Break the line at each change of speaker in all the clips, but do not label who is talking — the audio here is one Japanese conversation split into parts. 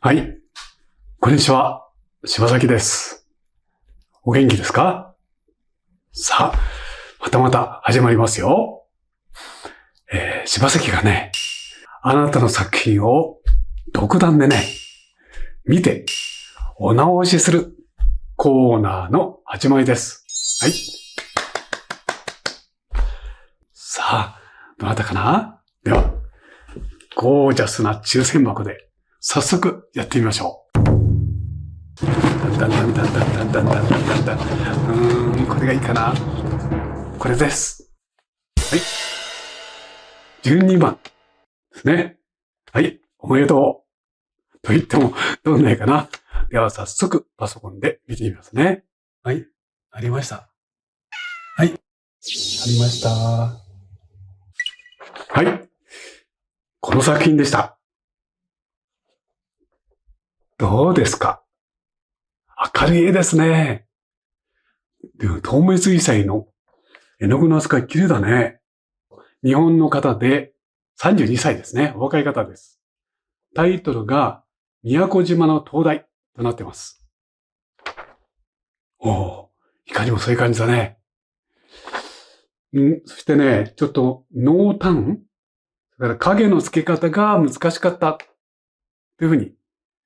はい。こんにちは。柴崎です。お元気ですか？さあ、またまた始まりますよ。柴崎がね、あなたの作品を独断でね、見て、お直しするコーナーの始まりです。はい。さあ、どなたかな？では、ゴージャスな抽選箱で早速やってみましょう。だんだんだんだんだんだんだんだんだんだん。これがいいかな。これです。はい。12番ですね。はい。おめでとう。と言っても、どんな絵かな。では早速パソコンで見てみますね。はい。ありました。はい。ありました。はい。この作品でした。どうですか？明るい絵ですね。でも透明水彩の絵の具の扱い綺麗だね。日本の方で32歳ですね。お若い方です。タイトルが宮古島の灯台となっています。おお、光もそういう感じだね。そしてね、ちょっと濃淡だから影の付け方が難しかったというふうに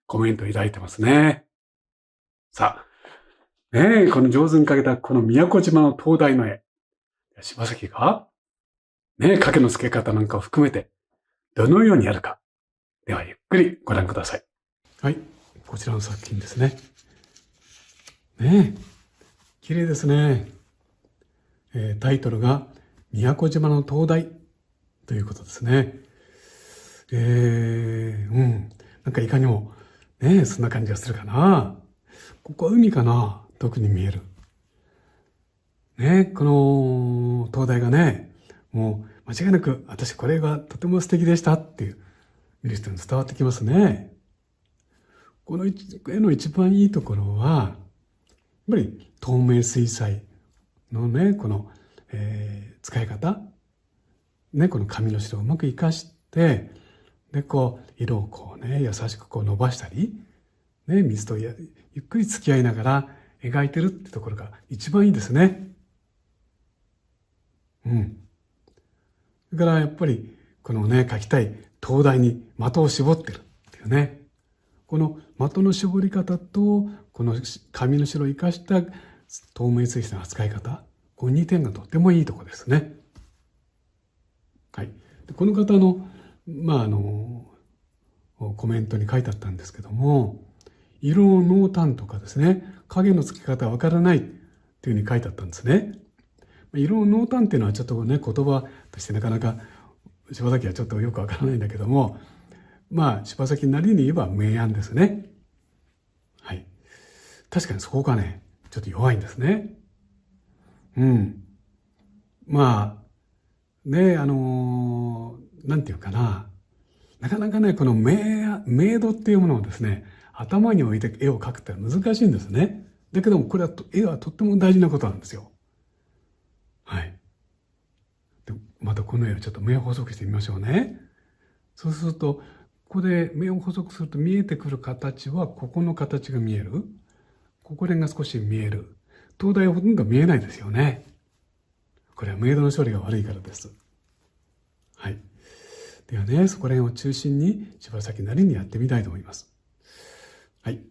コメントをいただいてますね。さあ、ねえ、この上手に描けたこの宮古島の灯台の絵。柴崎が、ねえ、影の付け方なんかを含めてどのようにやるか。ではゆっくりご覧ください。はい、こちらの作品ですね。ねえ、綺麗ですね。タイトルが宮古島の灯台ということですね。なんかいかにも、ね、そんな感じがするかな。ここは海かな、特に見える。ね、この灯台がね、もう間違いなく私これがとても素敵でしたっていう、見る人に伝わってきますね。この絵の一番いいところは、やっぱり透明水彩のね、この、使い方。ね、この紙の白をうまく活かして、で、こう、色をこうね、優しくこう伸ばしたり、ね、水とゆっくり付き合いながら描いてるってところが一番いいですね。うん。それからやっぱり、このね、描きたい灯台に的を絞ってるっていうね。この的の絞り方と、この紙の白を生かした透明水彩の扱い方、この2点がとってもいいところですね。はい。でこの方の、コメントに書いてあったんですけども、色の濃淡とかですね、影の付け方わからないっていうふうに書いてあったんですね。色の濃淡っていうのはちょっとね、言葉としてなかなか柴崎はちょっとよくわからないんだけども、柴崎なりに言えば明暗ですね。はい。確かにそこがね、ちょっと弱いんですね。うん。なんていうかな。なかなかね、この明度っていうものをですね、頭に置いて絵を描くって難しいんですね。だけども、これは絵はとっても大事なことなんですよ。はい。でまたこの絵をちょっと目を細くしてみましょうね。そうすると、ここで目を細くすると見えてくる形は、ここの形が見える。ここが少し見える。灯台はほとんど見えないですよね。これは明度の処理が悪いからです。はい。ではね、そこら辺を中心に柴崎なりにやってみたいと思います。はい。よ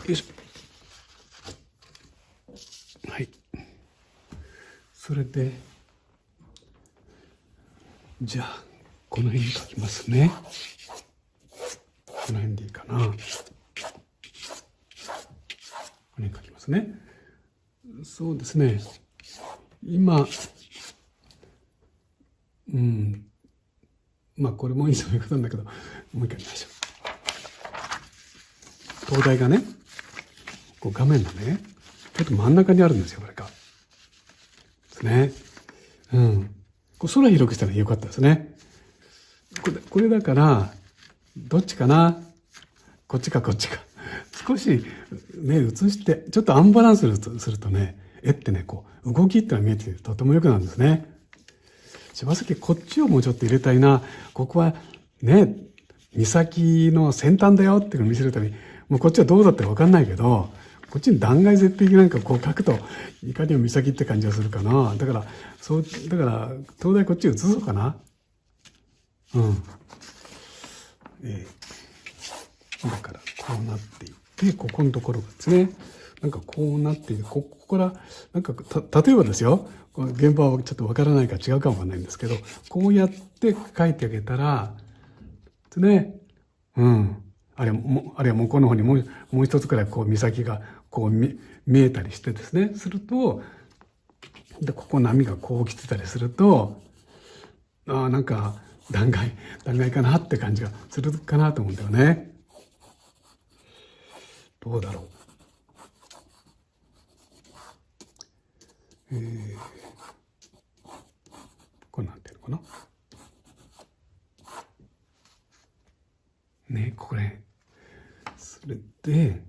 いしょ。はい。それで、じゃあ、この辺に書きますね。この辺でいいかな。この辺書きますね。そうですね。今、これもいいそういうことなんだけど、もう一回見ましょう。灯台がね、こう画面のね、ちょっと真ん中にあるんですよ、これが。ですね。こう空広くしたらよかったですね。これだから、どっちかな？こっちかこっちか。少しね、映して、ちょっとアンバランスするとね、絵ってね、こう、動きってのが見えてとても良くなるんですね。柴崎、こっちをもうちょっと入れたいな。ここはね、岬の先端だよっていうのを見せるために、もうこっちはどうだったか分かんないけど、こっちに断崖絶壁なんかこう描くと、いかにも岬って感じがするかな。だから、東大こっち移そうかな。うん。だから、こうなっていって、ここのところがですね、なんかこうなっていて、ここから、なんか、例えばですよ、この現場はちょっとわからないから違うかもわかんないんですけど、こうやって描いてあげたら、ですね、うん。あるいは向こうの方にもう一つくらいこう岬がこう見えたりしてですね、すると、で、ここ波がこう来てたりすると、なんか断崖かなって感じがするかなと思うんだよね。どうだろう。これなんていうのかな。ね、これ。それで、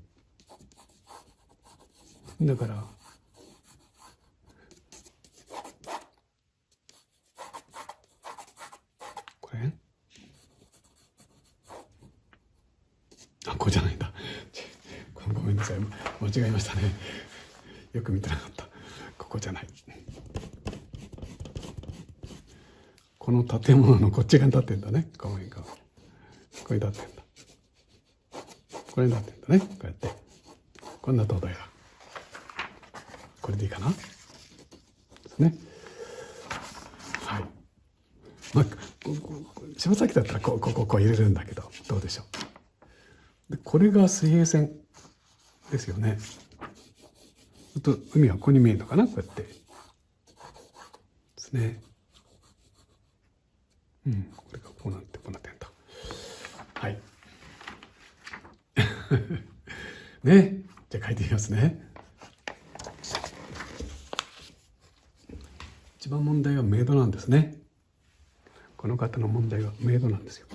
だから、これこれじゃないんだ。ごめんなさい。間違えましたね。よく見てなかった。ここじゃない。この建物のこっち側に立ってんだね。公園側。ここに立ってんだ。これになってんだね。こうやって。こんな灯台が。これでいいかなですね。はい。まあ、柴崎だったらこう入れるんだけど、どうでしょう。で、これが水平線ですよね。と海はここに見えるのかな、こうやって。ですね。うん、これがこうなってんだ。はい。ね、じゃあ書いてみますね。一番問題は明度なんですね。この方の問題は明度なんですよ。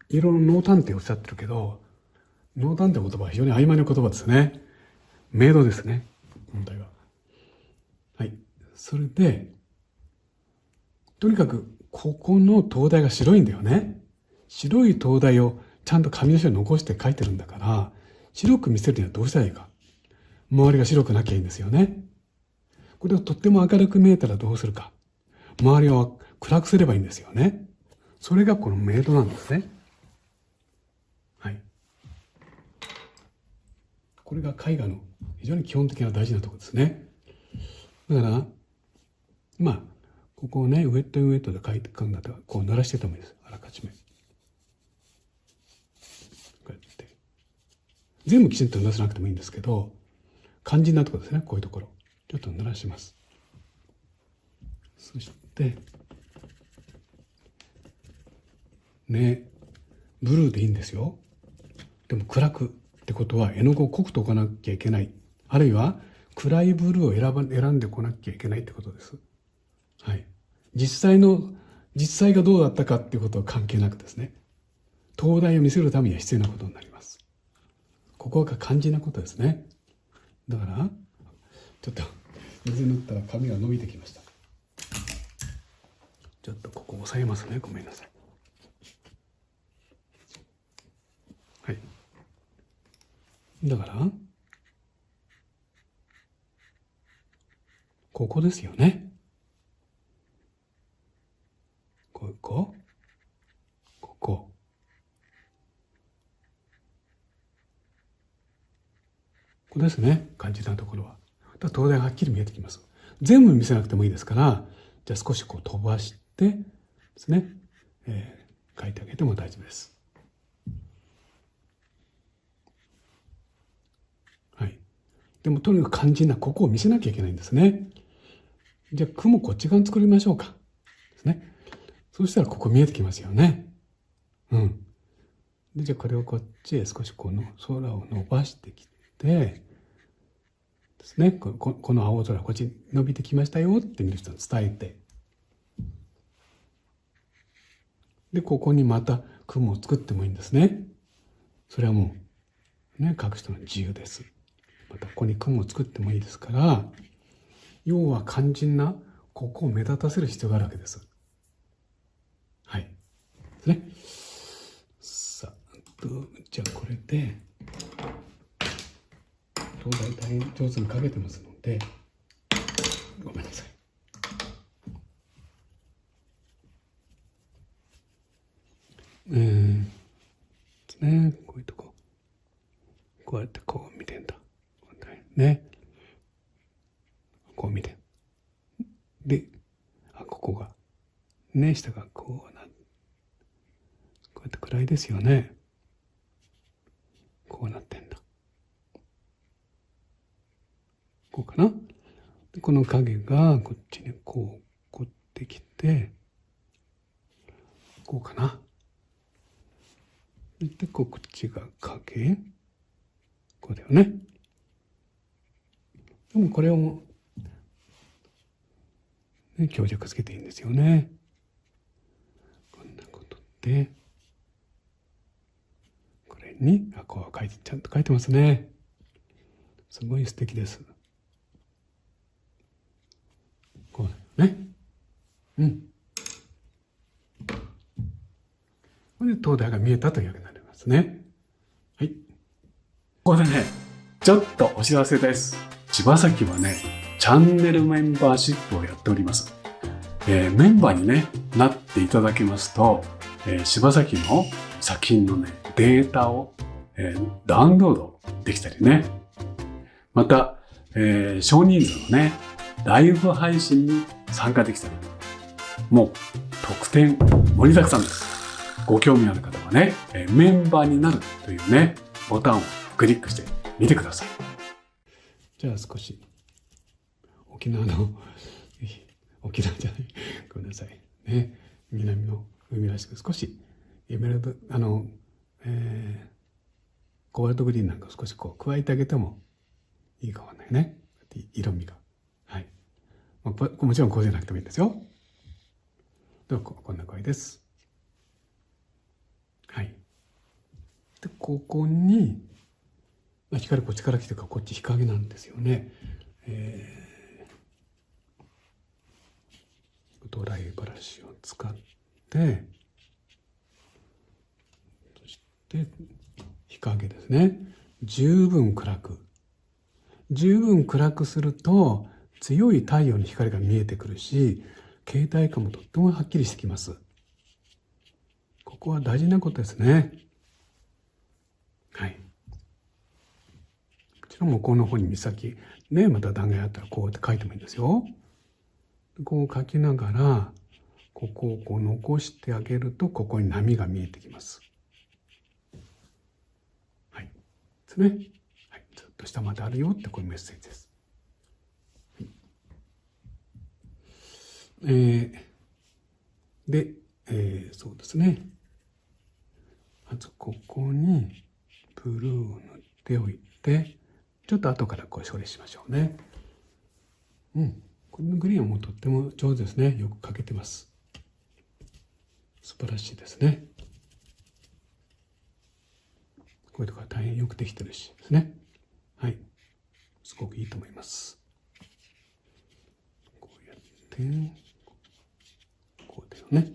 いろいろ濃淡っておっしゃってるけど、濃淡って言葉は非常に曖昧な言葉ですね。明度ですね、問題は。はい。それで、とにかくここの灯台が白いんだよね。白い灯台をちゃんと紙の下に残して書いてるんだから、白く見せるにはどうしたらいいか。周りが白くなきゃいいんですよね。これをとっても明るく見えたらどうするか。周りを暗くすればいいんですよね。それがこの明度なんですね。はい。これが絵画の非常に基本的な大事なところですね。だから、まあ、ここをね、ウェットウェットで描くんだったら、こう濡らしててもいいです。あらかじめ。こうやって。全部きちんと濡らさなくてもいいんですけど、肝心なところですね、こういうところ。ちょっと濡らします。そして、ね、ブルーでいいんですよ。でも暗くってことは絵の具を濃くとかなきゃいけない。あるいは暗いブルーを選んでこなきゃいけないってことです。はい。実際がどうだったかっていうことは関係なくですね、灯台を見せるためには必要なことになります。ここが肝心なことですね。だから、ちょっと水塗ったら髪が伸びてきました。ちょっとここ押さえますね。ごめんなさい。はい。だから、ここですよね。ここですね。肝心なところは。灯台がはっきり見えてきます。全部見せなくてもいいですから、じゃあ少しこう飛ばしてですね、書いてあげても大丈夫です。はい。でもとにかく肝心なここを見せなきゃいけないんですね。じゃあ雲こっち側に作りましょうか。ですね。そうしたらここ見えてきますよね。うん。で、じゃあこれをこっちへ少しこの空を伸ばしてきて、ですね。この青空こっちに伸びてきましたよって見る人に伝えて。で、ここにまた雲を作ってもいいんですね。それはもうね、書く人の自由です。またここに雲を作ってもいいですから、要は肝心なここを目立たせる必要があるわけです。はい。ですね。さあ、じゃあこれで東大大変上手に書けてますので、ごめんなさい。ですね。こういうとこ。こうやってこう見てんだ。ね。こう見て。で、ここが。ね、下がこうこうやって暗いですよね。こうなってんだ。こうかな。でこの影がこっちにこう、こってきて、こうかな。で、こっちが影。こうだよね。でもこれを、ね、強弱つけていいんですよね。こんなことで、これに、こう書いて、ちゃんと書いてますね。すごい素敵です。こうだよね。うん。これで灯台が見えたというわけになりますね。はい。ここでね、ちょっとお知らせです。柴崎はね、チャンネルメンバーシップをやっております。メンバーにね、なっていただきますと、柴崎の作品のね、データを、ダウンロードできたりね。また、少人数のね、ライブ配信に参加できたり。もう、特典盛りだくさんです。ご興味ある方はね、メンバーになるというね、ボタンをクリックしてみてください。じゃあ少し、沖縄じゃない、ごめんなさい。ね、南の海らしく少し、エメラルド、コバルトグリーンなんか少しこう加えてあげてもいいかもね。色味が。はい。もちろんこうじゃなくてもいいんですよ。ではこんな声です。はい。で、ここに、光こっちから来てるからこっち日陰なんですよね。ドライブラシを使って、そして日陰ですね。十分暗くすると強い太陽の光が見えてくるし、形態感もとってもはっきりしてきます。ここは大事なことですね。はい。もちろん向こうの方に岬ね、また断崖あったらこうやって書いてもいいんですよ。こう書きながら、ここをこう残してあげると、ここに波が見えてきます。はい。ですね。はい。ずっと下まであるよってこういうメッセージです。で、そうですね。まずここにブルーを塗っておいて、ちょっと後からこう処理しましょうね。このグリーンはもうとっても上手ですね。よく描けてます。素晴らしいですね。こういうところは大変よくできてるしですね。はい。すごくいいと思います。こうやって、こうだよね。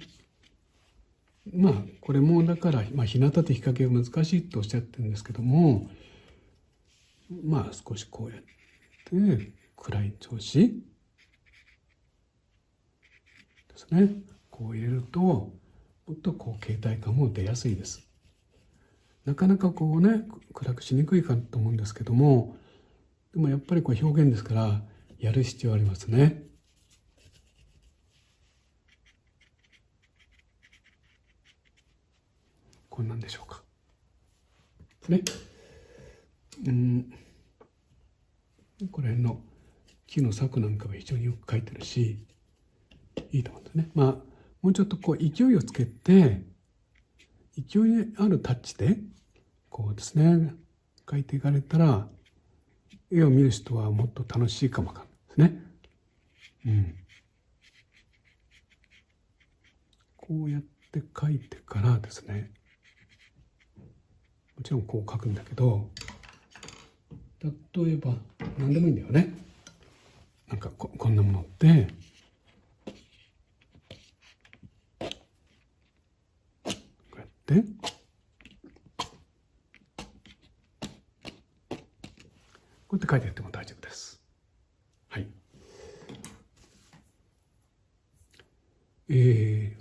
これもだから、日向と日陰が難しいとおっしゃってるんですけども、少しこうやって暗い調子ですね。こう入れると、もっとこう形態感も出やすいです。なかなかこうね、暗くしにくいかと思うんですけども、でもやっぱりこう表現ですから、やる必要ありますね。こんなんでしょうか。ね。これの木の柵なんかは非常によく描いてるし、いいと思うんですね。もうちょっとこう勢いをつけて、勢いあるタッチで、こうですね、描いていかれたら、絵を見る人はもっと楽しいかもわかんないですね。こうやって描いてからですね、もちろんこう書くんだけど、例えば何でもいいんだよね。なんかこんなものってこうやってこうやって書いてやっても大丈夫です。はい。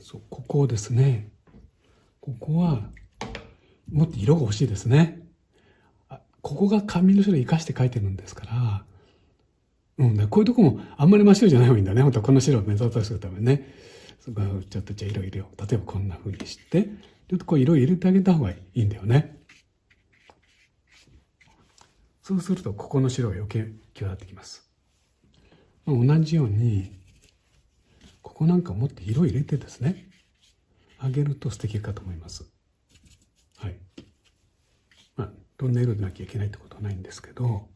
そう、ここですね。ここはもっと色が欲しいですね。ここが紙の種類生かして書いてるんですから、こういうとこもあんまり真っ白じゃない方がいいんだね。本当はこの白を目立たせるためにね。そこはちょっとじゃあ色入れよう。例えばこんな風にして、ちょっとこう色入れてあげた方がいいんだよね。そうするとここの白が余計際立ってきます。同じように、ここなんかもっと色入れてですね、あげると素敵かと思います。はい。どんな色でなきゃいけないってことはないんですけど、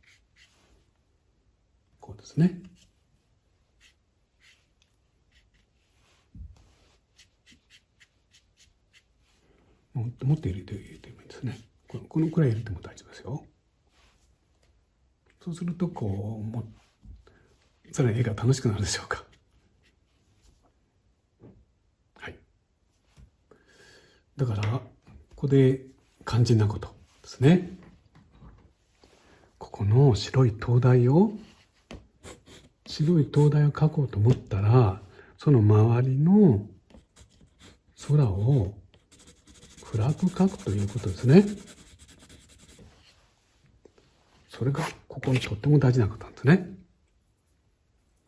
こうですね。もっと入れてもいいですね。このくらい入れても大丈夫ですよ。そうするとさらに絵が楽しくなるでしょうか。はい。だからここで肝心なことですね。ここの白い灯台を描こうと思ったら、その周りの空を暗く描くということですね。それがここにとっても大事なことなんですね。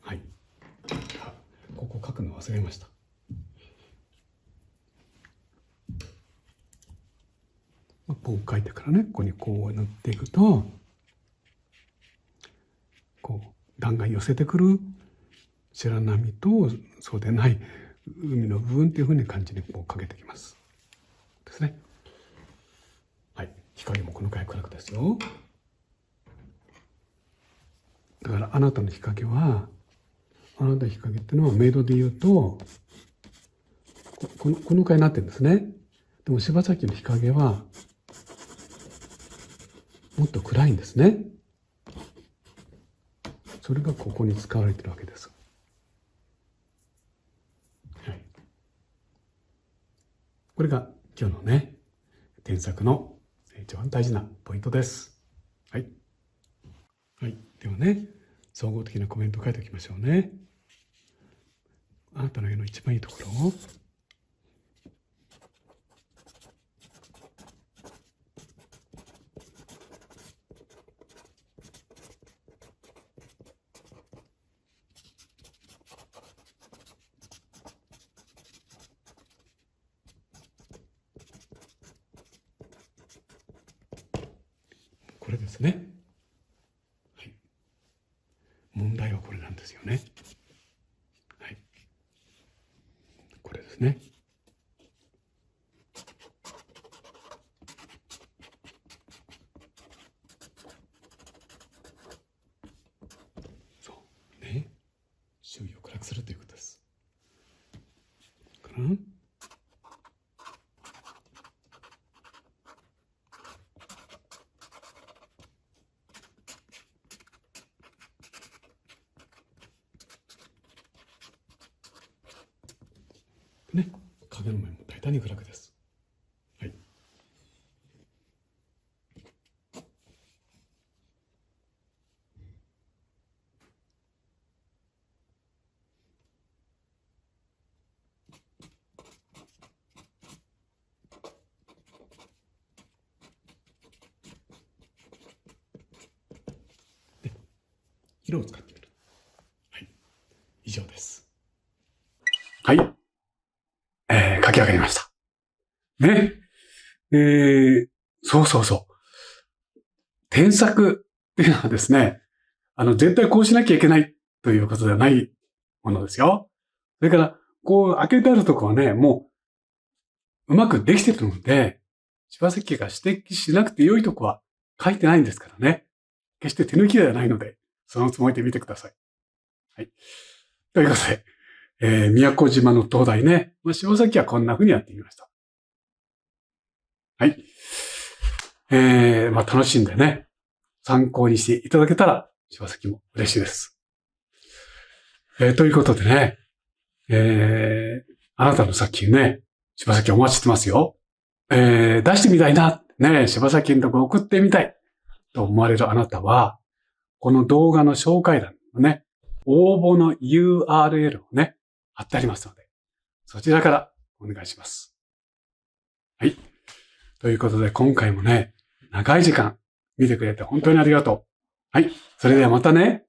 はい。ここ書くの忘れました。こう書いてからね、ここにこう塗っていくと、こう弾丸寄せてくる白波とそうでない海の部分っていうふうに感じにこうかけてきます。ですね。はい。光もこのくらい暗くですよ。だからあなたの日陰っていうのは明度で言うとこのくらいになってるんですね。でも柴崎の日陰はもっと暗いんですね。それがここに使われているわけです。はい。これが今日のね、添削の一番大事なポイントです。はい。はい。ではね、総合的なコメントを書いておきましょうね。あなたの絵の一番いいところをこれですね。はい。問題はこれなんですよね。はい。これですね。そうね。周囲を暗くするということです。からね、影の面も大胆に暗くです。はい。で、色を使ってみる。はい。以上です。はい。書き上がりました。ね。そう。添削っていうのはですね、絶対こうしなきゃいけないということではないものですよ。それから、こう開けてあるところはね、もううまくできてるので、柴崎家が指摘しなくて良いとこは書いてないんですからね。決して手抜きではないので、そのつもりで見てください。はい。ということで、宮古島の灯台ね、柴崎はこんな風にやってみました。はい。楽しんでね、参考にしていただけたら、柴崎も嬉しいです。ということでね、あなたの作品ね、柴崎お待ちしてますよ。出してみたいな、ね、柴崎のとこ送ってみたいと思われるあなたは、この動画の紹介欄のね、応募の URL をね、貼ってありますので、そちらからお願いします。はい。ということで今回もね、長い時間見てくれて本当にありがとう。はい。それではまたね。